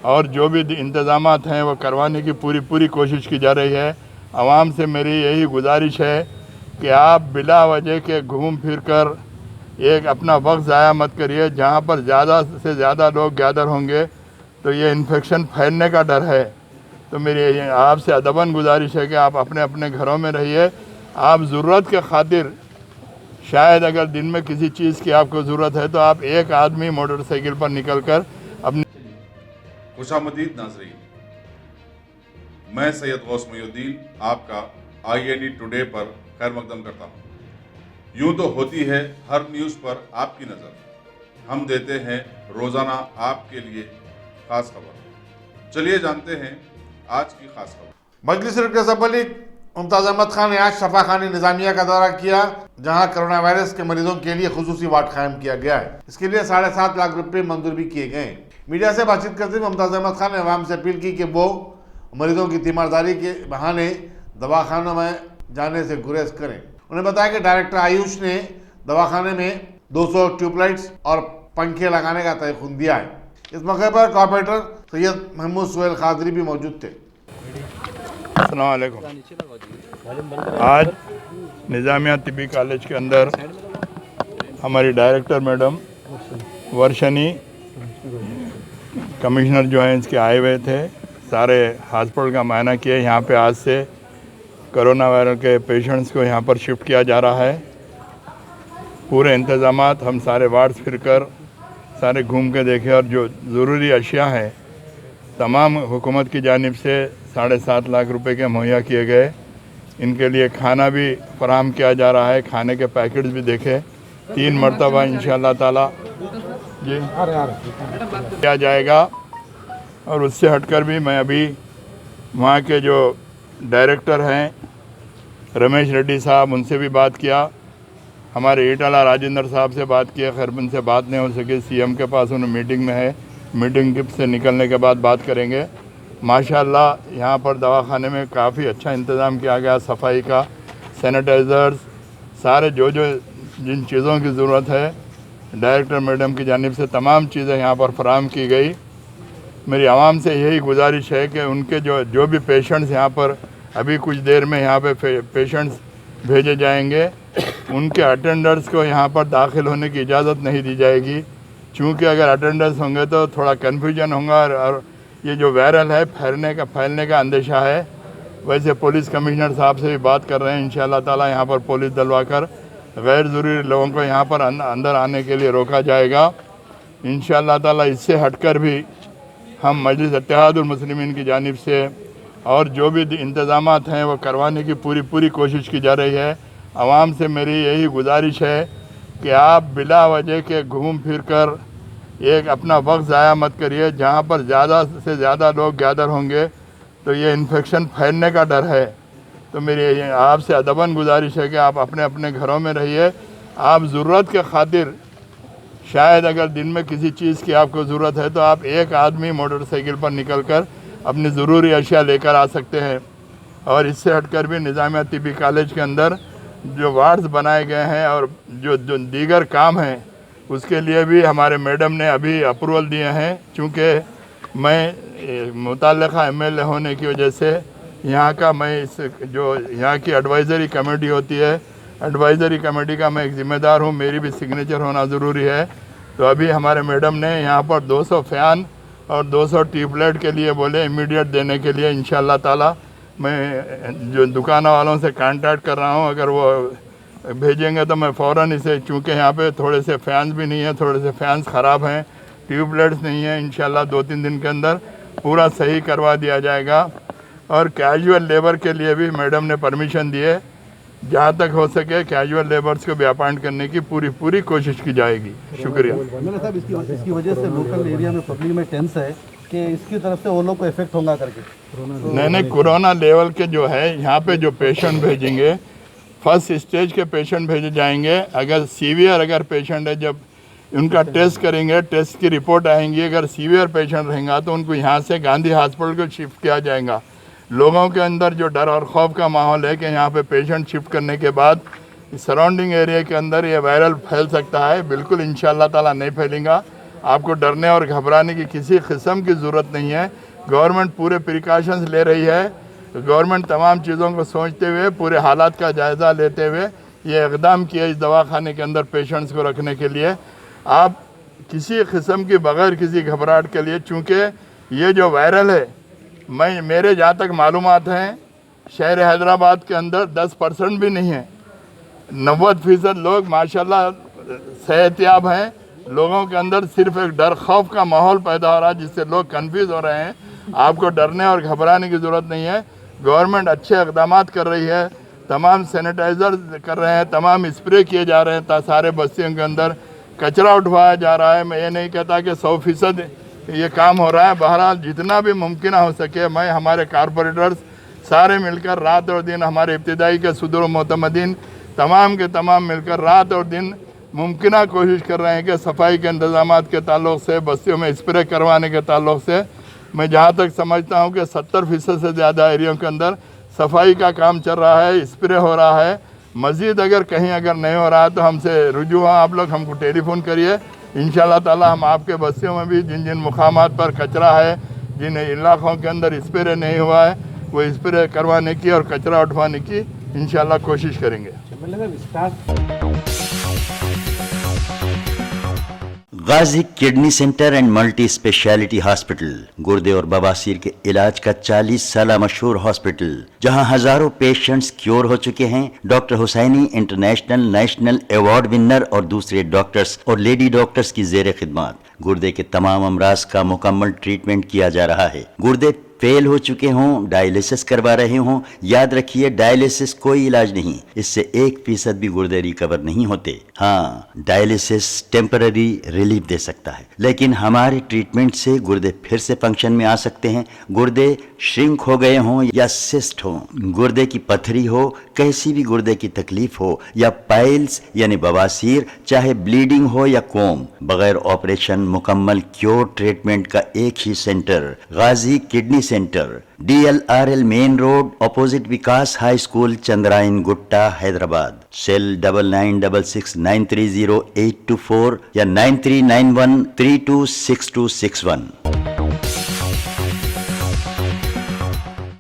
और जो भी इंतज़ामात हैं वो करवाने की पूरी कोशिश की जा रही है। आवाम से मेरी यही गुजारिश है कि आप बिला वजह के घूम फिर कर एक अपना वक्त ज़ाया मत करिए। जहाँ पर ज़्यादा से ज़्यादा लोग गैदर होंगे तो ये इन्फेक्शन फैलने का डर है। तो मेरी आपसे अदबन गुजारिश है कि आप अपने अपने घरों में रहिए। आप ज़रूरत के खातिर शायद अगर दिन में किसी चीज़ की आपको ज़रूरत है तो आप एक आदमी मोटरसाइकिल पर निकल कर अपनी खुशामदीद नाज़रीन, मैं सैयद गौस मोइनुद्दीन आपका IND टुडे पर खैर मकदम करता हूँ। यूँ तो होती है हर न्यूज़ पर आपकी नज़र, हम देते हैं रोज़ाना आपके लिए खास खबर। चलिए जानते हैं आज की खास खबर। मजलिस रिकसा लीग मुमताज़ अहमद खान ने आज शफाखाने निज़ामिया का दौरा किया, जहां कोरोना वायरस के मरीजों के लिए खुसूसी वार्ड कायम किया गया है। इसके लिए 7.5 लाख रुपए मंजूर भी किए गए। मीडिया से बातचीत करते हुए मुमताज़ अहमद खान ने अवाम से अपील की कि वो मरीजों की तीमारदारी के बहाने दवाखानों में जाने से गुरेज करें। उन्हें बताया कि डायरेक्टर आयुष ने दवाखाने में 200 ट्यूबलाइट्स और पंखे लगाने का तयखुन दिया है। इस मौके पर कॉर्पोरेटर सैयद महमूद सुहेल खादरी भी मौजूद थे। अस्सलाम वालेकुम। आज निज़ामिया तिब्बी कॉलेज के अंदर हमारी डायरेक्टर मैडम वर्षनी कमिश्नर जो हैं इसके आए हुए थे, सारे हॉस्पिटल का मायना किया। यहाँ पे आज से कोरोना वायरस के पेशेंट्स को यहाँ पर शिफ्ट किया जा रहा है। पूरे इंतज़ामात हम सारे वार्ड्स फिर कर सारे घूम के देखे और जो ज़रूरी अशिया हैं तमाम हुकूमत की जानिब से 7.5 लाख रुपए के मुहैया किए गए। इनके लिए खाना भी फराहम किया जा रहा है, खाने के पैकेट्स भी देखे 3 मरतबा इंशाअल्लाह ताला जी किया जाएगा। और उससे हटकर भी मैं अभी वहाँ के जो डायरेक्टर हैं रमेश रेड्डी साहब, उनसे भी बात किया। हमारे ईटाला राजेंद्र साहब से बात किया, खैर उनसे बात नहीं हो सकी, CM के पास उन्हें मीटिंग में है। मीटिंग से निकलने के बाद बात करेंगे। माशाल्लाह यहाँ पर दवाखाने में काफ़ी अच्छा इंतज़ाम किया गया, सफाई का, सैनिटाइज़र्स, सारे जो जिन चीज़ों की ज़रूरत है डायरेक्टर मैडम की जानिब से तमाम चीज़ें यहाँ पर फराहम की गई। मेरी आवाम से यही गुजारिश है कि उनके जो भी पेशेंट्स यहाँ पर अभी कुछ देर में यहाँ पे पेशेंट्स भेजे जाएंगे, उनके अटेंडर्स को यहाँ पर दाखिल होने की इजाज़त नहीं दी जाएगी, क्योंकि अगर अटेंडर्स होंगे तो थोड़ा कन्फ्यूजन होगा और ये जो वायरल है फैलने का अंदेशा है। वैसे पुलिस कमिश्नर साहब से भी बात कर रहे हैं, इंशाअल्लाह ताला यहाँ पर पुलिस डलवा कर गैर ज़रूरी लोगों को यहाँ पर अंदर आने के लिए रोका जाएगा इंशाअल्लाह ताला। इससे हटकर भी हम मजलिस इत्तेहादुल मुस्लिमीन की जानिब से और जो भी इंतज़ामात हैं वो करवाने की पूरी कोशिश की जा रही है। आवाम से मेरी यही गुजारिश है कि आप बिला वजह के घूम फिर कर एक अपना वक्त ज़ाया मत करिए। जहाँ पर ज़्यादा से ज़्यादा लोग गैदर होंगे तो ये इन्फेक्शन फैलने का डर है। तो मेरी आपसे अदबन गुजारिश है कि आप अपने अपने घरों में रहिए। आप ज़रूरत के खातिर शायद अगर दिन में किसी चीज़ की आपको ज़रूरत है तो आप एक आदमी मोटरसाइकिल पर निकल कर अपनी ज़रूरी अशिया लेकर आ सकते हैं। और इससे हटकर भी निज़ामिया तिब्बी कॉलेज के अंदर जो वार्ड्स बनाए गए हैं और जो दीगर काम हैं उसके लिए भी हमारे मैडम ने अभी अप्रूवल दिए हैं। चूँकि मैं मुतल्लिक़ा MLA होने की वजह से यहाँ का मैं जो यहाँ की एडवाइज़री कमेटी होती है, एडवाइज़री कमेटी का मैं एक ज़िम्मेदार हूँ, मेरी भी सिग्नेचर होना ज़रूरी है। तो अभी हमारे मैडम ने यहाँ पर 200 फ़ैन और 200 ट्यूबलाइट के लिए बोले इमीडिएट देने के लिए। इंशाअल्लाह ताला मैं जो दुकानों वालों से कांटेक्ट कर रहा हूँ, अगर वो भेजेंगे तो मैं फ़ौरन इसे, चूँकि यहाँ पे थोड़े से फ़ैन्स भी नहीं है, थोड़े से फ़ैन्स ख़राब हैं, ट्यूबलाइट्स नहीं है, इंशाअल्लाह 2-3 दिन के अंदर पूरा सही करवा दिया जाएगा। और कैजुअल लेबर के लिए भी मैडम ने परमिशन दी है, जहाँ तक हो सके कैजुअल लेबर्स को भी अपॉइंट करने की पूरी कोशिश की जाएगी। शुक्रिया। साहब इसकी वजह से लोकल एरिया में पब्लिक में टेंस है कि इसकी तरफ से वो लोग को इफेक्ट होगा करके। नहीं, कोरोना लेवल के जो है यहाँ पे जो पेशेंट भेजेंगे फर्स्ट स्टेज के पेशेंट भेजे जाएंगे। अगर सीवियर अगर पेशेंट है, जब उनका टेस्ट करेंगे, टेस्ट की रिपोर्ट आएंगी, अगर सीवियर पेशेंट रहेगा तो उनको यहाँ से गांधी हॉस्पिटल को शिफ्ट किया जाएगा। लोगों के अंदर जो डर और खौफ का माहौल है कि यहाँ पे पेशेंट शिफ्ट करने के बाद सराउंडिंग एरिया के अंदर ये वायरल फैल सकता है, बिल्कुल इंशाअल्लाह ताला नहीं फैलेगा। आपको डरने और घबराने की किसी किस्म की ज़रूरत नहीं है। गवर्नमेंट पूरे प्रिकॉशंस ले रही है। गवर्नमेंट तमाम चीज़ों को सोचते हुए, पूरे हालात का जायज़ा लेते हुए ये इक़दाम किया इस दवाखाने के अंदर पेशेंट्स को रखने के लिए। आप किसी किस्म की बग़ैर किसी घबराहट के लिए, चूँकि ये जो वायरल है, मेरे जहाँ तक मालूमात हैं, शहर हैदराबाद के अंदर 10% भी नहीं है। 90% लोग माशाल्लाह सेहतयाब हैं। लोगों के अंदर सिर्फ एक डर खौफ का माहौल पैदा हो रहा है, जिससे लोग कन्फ्यूज़ हो रहे हैं। आपको डरने और घबराने की ज़रूरत नहीं है। गवर्नमेंट अच्छे इक़दाम कर रही है, तमाम सैनिटाइज़र कर रहे हैं, तमाम स्प्रे किए जा रहे हैं, सारे बस्तियों के अंदर कचरा उठवाया जा रहा है। मैं ये नहीं कहता कि 100% ये काम हो रहा है। बहरहाल जितना भी मुमकिन हो सके, मैं हमारे कारपोरेटर्स सारे मिलकर रात और दिन, हमारे इब्तिदाई के सदर मोतमदीन तमाम के तमाम मिलकर रात और दिन मुमकिन कोशिश कर रहे हैं कि सफाई के इंतजाम के ताल्लुक़ से, बस्तियों में स्प्रे करवाने के ताल्लुक़ से, मैं जहाँ तक समझता हूँ कि 70% से ज़्यादा एरियो के अंदर सफाई का काम चल रहा है, स्प्रे हो रहा है। मज़ीद अगर कहीं अगर नहीं हो रहा तो हमसे रुजू हुआ, आप लोग हमको टेलीफोन करिए। इंशाअल्लाह ताला हम आपके बस्तियों में भी जिन जिन मुकामात पर कचरा है, जिन इलाक़ों के अंदर स्प्रे नहीं हुआ है, वो स्प्रे करवाने की और कचरा उठवाने की इंशाअल्लाह कोशिश करेंगे। Ghazi kidney centre and multi speciality hospital, गुर्दे और बवासीर के इलाज का 40 साल मशहूर हॉस्पिटल, जहां हजारों पेशेंट्स क्योर हो चुके हैं। Doctor Husaini international national award winner और दूसरे डॉक्टर्स और लेडी डॉक्टर्स की जेर खिदमत गुर्दे के तमाम अमराज का मुकम्मल ट्रीटमेंट किया जा रहा है। गुर्दे फेल हो चुके हों, डायलिसिस करवा रहे हों, याद रखिए डायलिसिस कोई इलाज नहीं, इससे 1% भी गुर्दे रिकवर नहीं होते। हाँ, डायलिसिस टेम्पररी रिलीफ दे सकता है, लेकिन हमारे ट्रीटमेंट से गुर्दे फिर से फंक्शन में आ सकते हैं। गुर्दे श्रिंक हो गए हों या सिस्ट हो, गुर्दे की पथरी हो, कैसी भी गुर्दे की तकलीफ हो, या पाइल्स यानी बवासीर, चाहे ब्लीडिंग हो या कोम, बगैर ऑपरेशन मुकम्मल क्योर ट्रीटमेंट का एक ही centre, Ghazi kidney centre, DLRL main road, opposite Vikas high school, Chandrayangutta, Hyderabad. Cell 9966930824 या 9391326261।